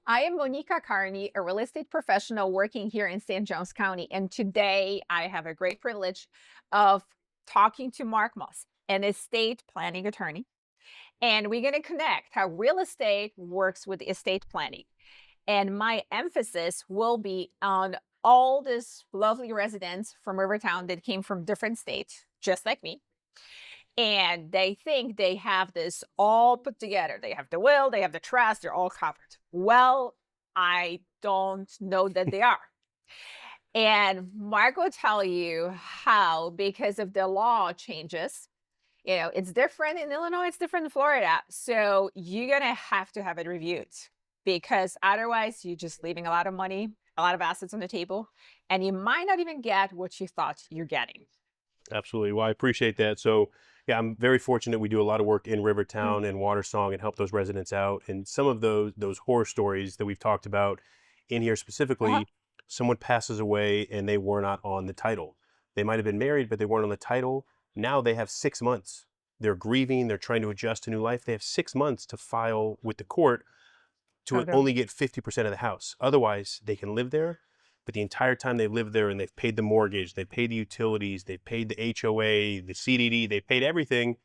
I am Monica Carney, a real estate professional working here in St. Johns County. And today I have a great privilege of talking to Mark Moss, an estate planning attorney. And we're going to connect how real estate works with estate planning. And my emphasis will be on all these lovely residents from Rivertown that came from different states, just like me, and they think they have this all put together. They have the will, they have the trust, they're all covered. Well, I don't know that they are. And Mark will tell you how, because of the law changes, it's different in Illinois, it's different in Florida. So you're going to have it reviewed because otherwise you're just leaving a lot of money, a lot of assets on the table, and you might not even get what you thought you're getting. Absolutely. Well, I appreciate that. So, yeah, I'm very fortunate. We do a lot of work in Mm. Rivertown and Watersong and help those residents out. And some of those horror stories that we've talked about in here Uh-huh. specifically, someone passes away and they were not on the title. They might have been married, but they weren't on the title. Now they have 6 months. They're grieving. They're trying to adjust to new life. They have 6 months to file with the court to Okay. only get 50% of the house. Otherwise, they can live there, but the entire time they've lived there and they've paid the mortgage, they've paid the utilities, they've paid the HOA, the CDD, they've paid everything,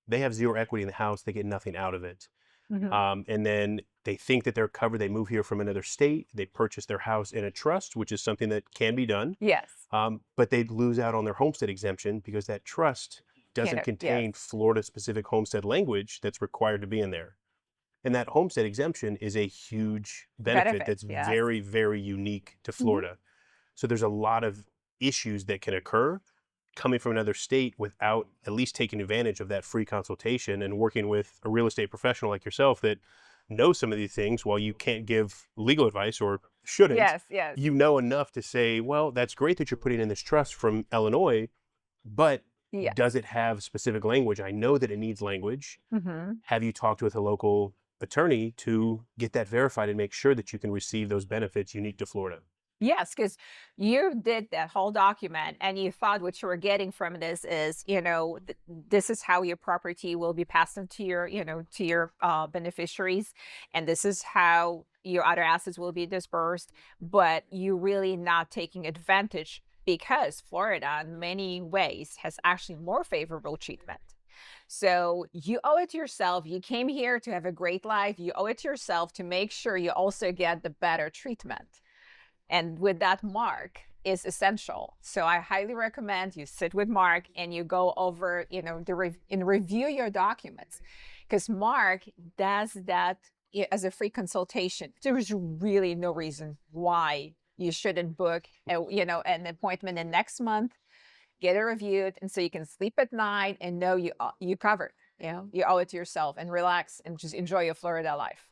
they have zero equity in the house. They get nothing out of it. Mhm. And then they think that they're covered. They move here from another state. They purchase their house in a trust, which is something that can be done. Yes. But they lose out on their homestead exemption because that trust doesn't Yes. contain Florida specific homestead language that's required to be in there. And that homestead exemption is a huge benefit Benefit, that's yes. very, very unique to Mhm. Florida. So there's a lot of issues that can occur coming from another state without at least taking advantage of that free consultation and working with a real estate professional like yourself that knows some of these things while you can't give legal advice or shouldn't. Yes, yes, You know enough to say, well, that's great that you're putting in this trust from Illinois, but does yes. it have specific language? I know that it needs language. Mhm. Have you talked with a local attorney to get that verified and make sure that you can receive those benefits unique to Florida? Yes, because you did that whole document and you thought what you were getting from this is, this is how your property will be passed on to your beneficiaries, and this is how your other assets will be dispersed, but you really not taking advantage because Florida in many ways has actually more favorable treatment. So you owe it to yourself. You came here to have a great life. You owe it to yourself to make sure you also get the better treatment. And with that, Mark is essential. So I highly recommend you sit with Mark and you go over, and review your documents because Mark does that as a free consultation. There is really no reason why you shouldn't book an appointment in next month, get it reviewed, and so you can sleep at night and know you covered. You owe it to yourself and relax and just enjoy your Florida life.